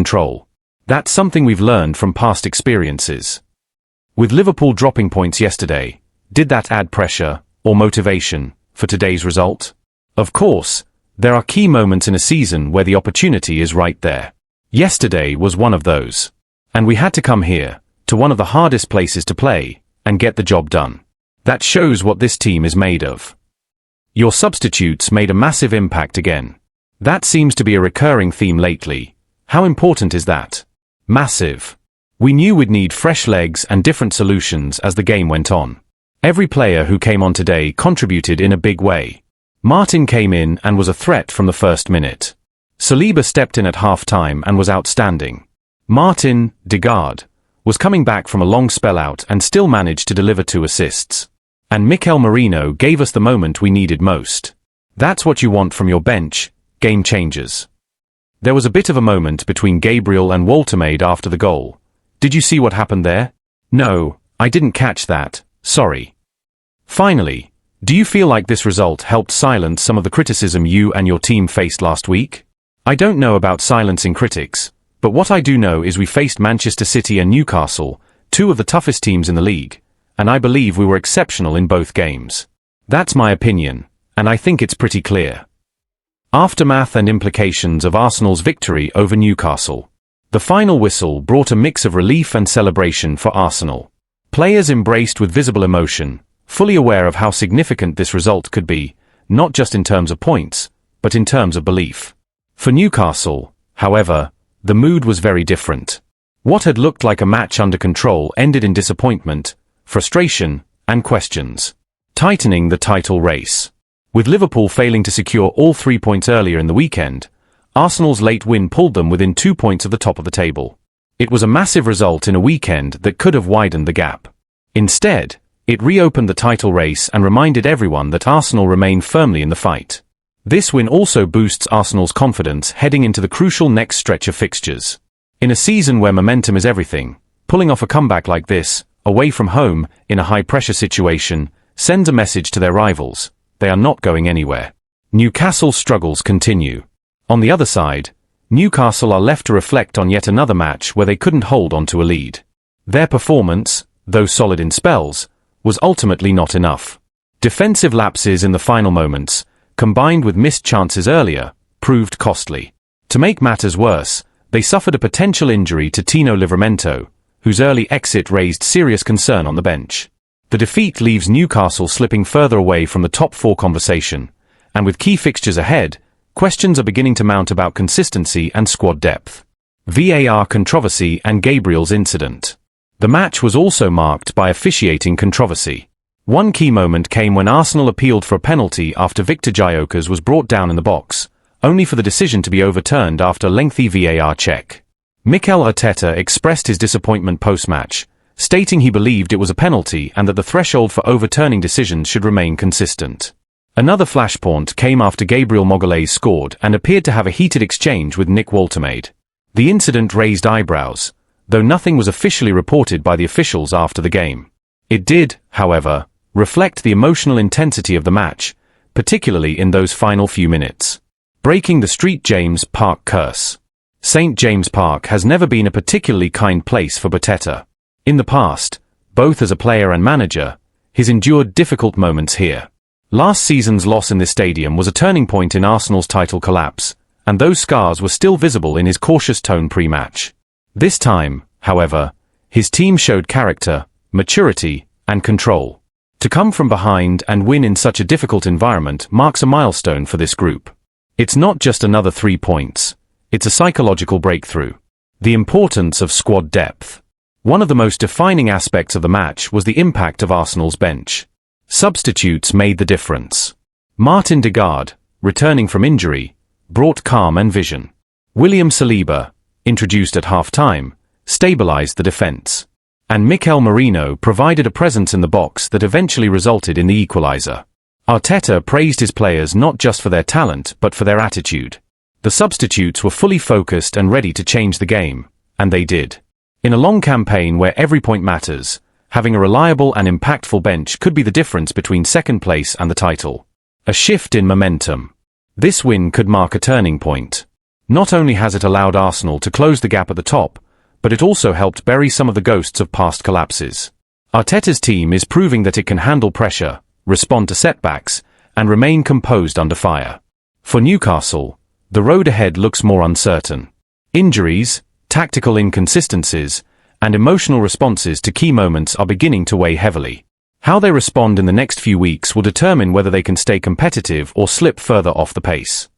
control. That's something we've learned from past experiences. With Liverpool dropping points yesterday, did that add pressure or motivation for today's result? Of course, there are key moments in a season where the opportunity is right there. Yesterday was one of those. And we had to come here, to one of the hardest places to play, and get the job done. That shows what this team is made of. Your substitutes made a massive impact again. That seems to be a recurring theme lately. How important is that? Massive. We knew we'd need fresh legs and different solutions as the game went on. Every player who came on today contributed in a big way. Martin came in and was a threat from the first minute. Saliba stepped in at half-time and was outstanding. Martin, Degaard, was coming back from a long spell out and still managed to deliver 2 assists. And Mikel Merino gave us the moment we needed most. That's what you want from your bench, game changers. There was a bit of a moment between Gabriel and Woltemade after the goal. Did you see what happened there? No, I didn't catch that, sorry. Finally, do you feel like this result helped silence some of the criticism you and your team faced last week? I don't know about silencing critics, but what I do know is we faced Manchester City and Newcastle, 2 of the toughest teams in the league, and I believe we were exceptional in both games. That's my opinion, and I think it's pretty clear. Aftermath and implications of Arsenal's victory over Newcastle. The final whistle brought a mix of relief and celebration for Arsenal. Players embraced with visible emotion, fully aware of how significant this result could be, not just in terms of points, but in terms of belief. For Newcastle, however, the mood was very different. What had looked like a match under control ended in disappointment, frustration, and questions, tightening the title race. With Liverpool failing to secure all 3 points earlier in the weekend, Arsenal's late win pulled them within 2 points of the top of the table. It was a massive result in a weekend that could have widened the gap. Instead, it reopened the title race and reminded everyone that Arsenal remain firmly in the fight. This win also boosts Arsenal's confidence heading into the crucial next stretch of fixtures. In a season where momentum is everything, pulling off a comeback like this, away from home, in a high-pressure situation, sends a message to their rivals. They are not going anywhere. Newcastle's struggles continue. On the other side, Newcastle are left to reflect on yet another match where they couldn't hold on to a lead. Their performance, though solid in spells, was ultimately not enough. Defensive lapses in the final moments, combined with missed chances earlier, proved costly. To make matters worse, they suffered a potential injury to Tino Livramento, whose early exit raised serious concern on the bench. The defeat leaves Newcastle slipping further away from the top 4 conversation, and with key fixtures ahead, questions are beginning to mount about consistency and squad depth. VAR controversy and Gabriel's incident. The match was also marked by officiating controversy. One key moment came when Arsenal appealed for a penalty after Victor Gyökeres was brought down in the box, only for the decision to be overturned after a lengthy VAR check. Mikel Arteta expressed his disappointment post-match, stating he believed it was a penalty and that the threshold for overturning decisions should remain consistent. Another flashpoint came after Gabriel Magalhaes scored and appeared to have a heated exchange with Nick Woltemade. The incident raised eyebrows, though nothing was officially reported by the officials after the game. It did, however, reflect the emotional intensity of the match, particularly in those final few minutes. Breaking the St. James Park curse. St. James Park has never been a particularly kind place for Arteta. In the past, both as a player and manager, he's endured difficult moments here. Last season's loss in this stadium was a turning point in Arsenal's title collapse, and those scars were still visible in his cautious tone pre-match. This time, however, his team showed character, maturity, and control. To come from behind and win in such a difficult environment marks a milestone for this group. It's not just another 3 points. It's a psychological breakthrough. The importance of squad depth. One of the most defining aspects of the match was the impact of Arsenal's bench. Substitutes made the difference. Martin Degaard, returning from injury, brought calm and vision. William Saliba, introduced at half-time, stabilized the defense. And Mikel Merino provided a presence in the box that eventually resulted in the equalizer. Arteta praised his players not just for their talent but for their attitude. The substitutes were fully focused and ready to change the game, and they did. In a long campaign where every point matters, having a reliable and impactful bench could be the difference between second place and the title. A shift in momentum. This win could mark a turning point. Not only has it allowed Arsenal to close the gap at the top, but it also helped bury some of the ghosts of past collapses. Arteta's team is proving that it can handle pressure, respond to setbacks, and remain composed under fire. For Newcastle, the road ahead looks more uncertain. Injuries, tactical inconsistencies, and emotional responses to key moments are beginning to weigh heavily. How they respond in the next few weeks will determine whether they can stay competitive or slip further off the pace.